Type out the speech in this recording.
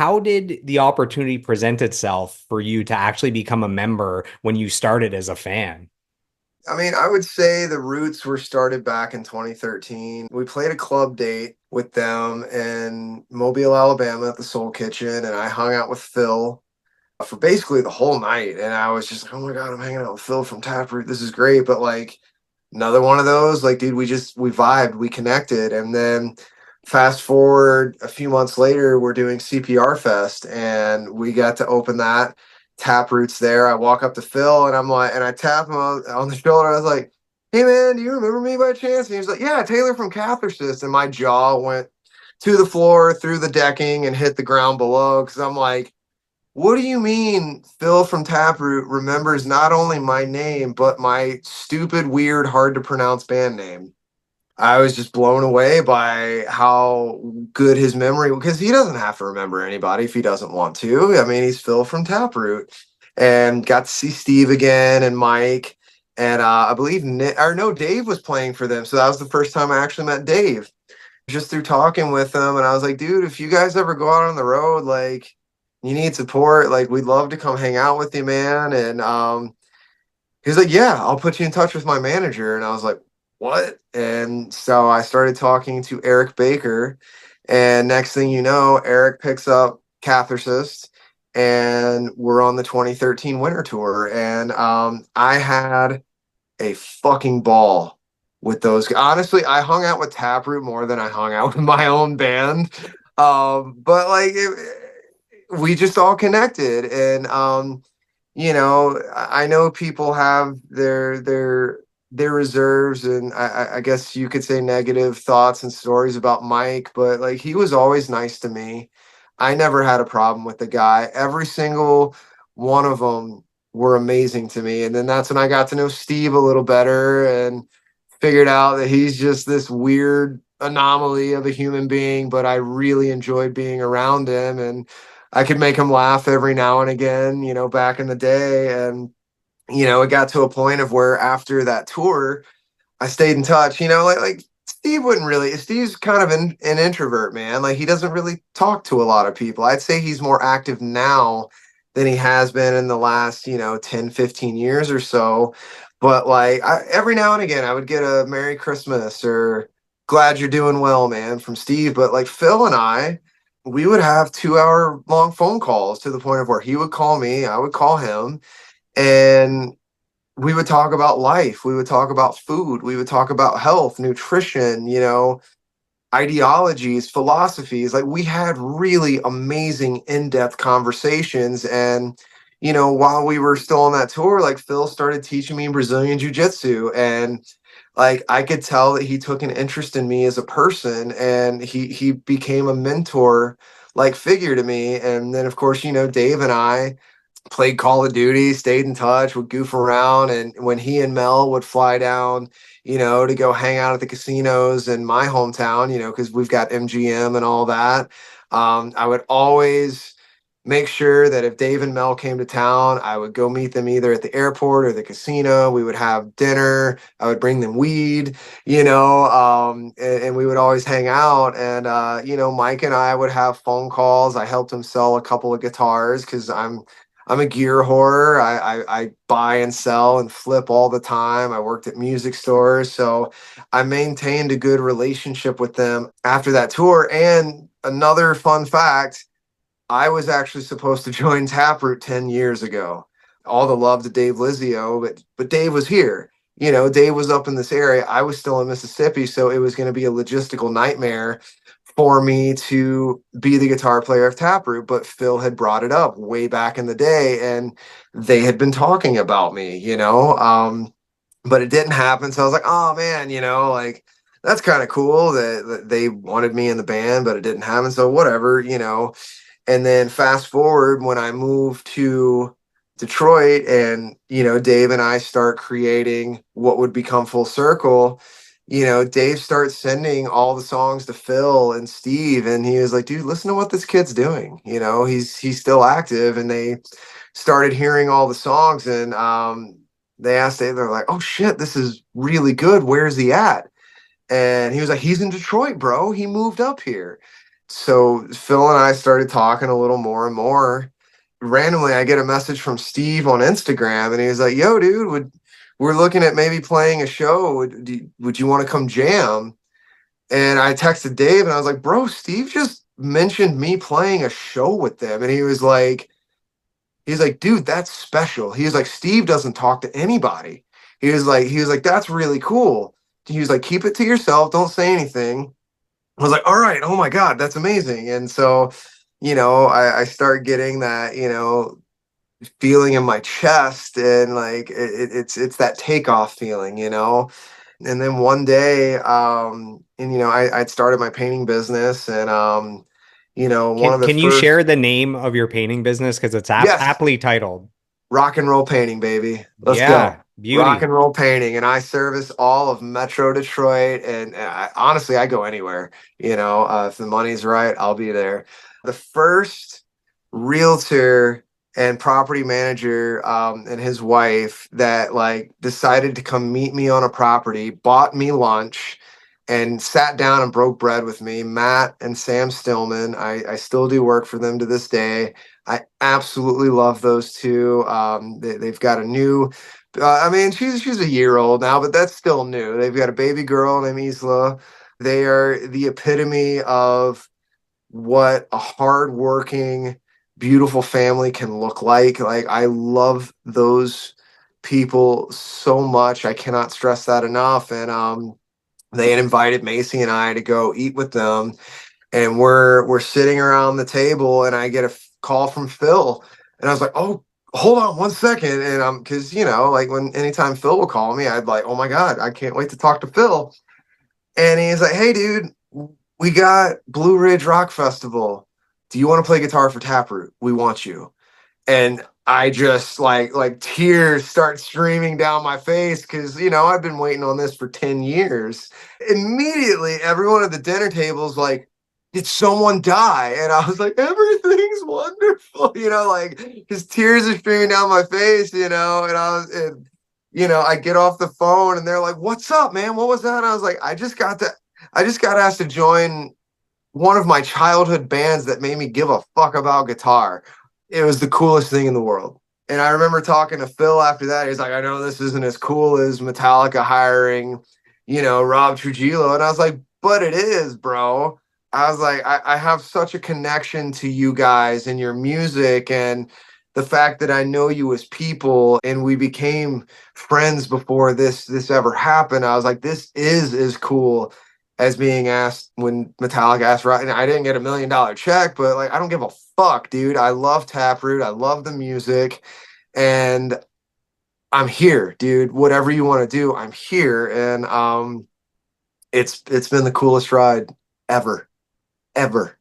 how did the opportunity present itself for you to actually become a member when you started as a fan? I mean, I would say the roots were started back in 2013. We played a club date with them in Mobile, Alabama at the Soul Kitchen, and I hung out with Phil for basically the whole night. And I was just like, oh my God, I'm hanging out with Phil from Taproot. This is great. But like another one of those, like, dude, we vibed, we connected. And then fast forward a few months later, we're doing CPR Fest and we got to open that. Taproot's there. I walk up to Phil and I'm like, and I tap him on the shoulder. I was like, hey man, do you remember me by chance? And he was like, yeah, Taylor from Catharsis. And my jaw went to the floor, through the decking, and hit the ground below. Cause I'm like, what do you mean Phil from Taproot remembers not only my name, but my stupid, weird, hard to pronounce band name? I was just blown away by how good his memory, because he doesn't have to remember anybody if he doesn't want to. I mean, he's Phil from Taproot, and got to see Steve again and Mike, and I believe Nick, or no, Dave was playing for them, so that was the first time I actually met Dave, just through talking with him. And I was like, dude, if you guys ever go out on the road, like you need support, like we'd love to come hang out with you, man. And he's like, yeah, I'll put you in touch with my manager. And I was like, what? And so I started talking to Eric Baker. And next thing you know, Eric picks up Catharsis and we're on the 2013 winter tour. And I had a fucking ball with those. Honestly, I hung out with Taproot more than I hung out with my own band. But like, we just all connected. And, I know people have their reserves, and I guess you could say negative thoughts and stories about Mike, but like he was always nice to me. I never had a problem with the guy. Every single one of them were amazing to me. And then that's when I got to know Steve a little better and figured out that he's just this weird anomaly of a human being, but I really enjoyed being around him and I could make him laugh every now and again, back in the day. And, it got to a point of where after that tour, I stayed in touch, like Steve wouldn't really, Steve's kind of an introvert, man. Like he doesn't really talk to a lot of people. I'd say he's more active now than he has been in the last, 10, 15 years or so. But like every now and again, I would get a Merry Christmas or glad you're doing well, man, from Steve. But like Phil and we would have 2 hour long phone calls to the point of where he would call me, I would call him, and we would talk about life. We would talk about food. We would talk about health, nutrition, ideologies, philosophies. Like we had really amazing in-depth conversations. And, while we were still on that tour, like Phil started teaching me Brazilian jiu-jitsu. And like I could tell that he took an interest in me as a person and he became a mentor like figure to me. And then of course, Dave and I played Call of Duty, stayed in touch, would goof around. And when he and Mel would fly down, to go hang out at the casinos in my hometown, because we've got MGM and all that, I would always make sure that if Dave and Mel came to town, I would go meet them either at the airport or the casino. We would have dinner. I would bring them weed, and we would always hang out. And, Mike and I would have phone calls. I helped him sell a couple of guitars because I'm a gear whore. I buy and sell and flip all the time. I worked at music stores. So I maintained a good relationship with them after that tour. And another fun fact, I was actually supposed to join Taproot 10 years ago. All the love to Dave Lizio, but Dave was here. Dave was up in this area. I was still in Mississippi, so it was going to be a logistical nightmare for me to be the guitar player of Taproot, but Phil had brought it up way back in the day and they had been talking about me, but it didn't happen. So I was like, oh man, like that's kind of cool that they wanted me in the band, but it didn't happen. So whatever. And then fast forward when I moved to Detroit and, Dave and I start creating what would become Full Circle. Dave starts sending all the songs to Phil and Steve, and he was like, dude, listen to what this kid's doing. He's still active. And they started hearing all the songs and they asked Dave, they're like, oh shit, this is really good. Where's he at? And he was like, he's in Detroit, bro. He moved up here So Phil and I started talking a little more and more. Randomly, I get a message from Steve on Instagram, and he was like, "Yo, dude, we're looking at maybe playing a show. Would you want to come jam?" And I texted Dave, and I was like, "Bro, Steve just mentioned me playing a show with them," and he's like, "Dude, that's special." He was like, "Steve doesn't talk to anybody." He was like, "That's really cool." He was like, "Keep it to yourself. Don't say anything." I was like, all right, oh my God, that's amazing. And so, I start getting that, feeling in my chest, and like it's that takeoff feeling. And then one day, and I'd started my painting business, and one Can of the can you first, share the name of your painting business? Because it's yes, aptly titled. rock and roll painting, baby. Let's go. Yeah, Rock and beauty. roll painting. And I service all of Metro Detroit. And honestly, I go anywhere. If the money's right, I'll be there. The first realtor and property manager and his wife that like decided to come meet me on a property, bought me lunch, and sat down and broke bread with me, Matt and Sam Stillman. I still do work for them to this day. I absolutely love those two. They've got a new, I mean, she's a year old now, but that's still new. They've got a baby girl named Isla. They are the epitome of what a hardworking, beautiful family can look like. Like, I love those people so much. I cannot stress that enough. And they had invited Macy and I to go eat with them, and we're sitting around the table, and I get a call from Phil, and I was like, "Oh, hold on one second." And I'm because like when anytime Phil will call me, I'd like, "Oh my God, I can't wait to talk to Phil." And he's like, "Hey, dude, we got Blue Ridge Rock Festival. Do you want to play guitar for Taproot? We want you." And I just like tears start streaming down my face because I've been waiting on this for 10 years. Immediately everyone at the dinner table is like, did someone die? And I was like, everything's wonderful, like his tears are streaming down my face, and I get off the phone, and they're like, what's up, man? What was that? And I was like, I just got asked to join one of my childhood bands that made me give a fuck about guitar. It was the coolest thing in the world. And I remember talking to Phil after that. He's like, I know this isn't as cool as Metallica hiring, Rob Trujillo. And I was like, but it is, bro. I was like, I have such a connection to you guys and your music, and the fact that I know you as people, and we became friends before this ever happened. I was like, this is as cool as being asked when Metallica asked, right? And I didn't get $1 million check, but like, I don't give a fuck, dude. I love Taproot. I love the music, and I'm here, dude. Whatever you want to do, I'm here. And it's been the coolest ride ever, ever.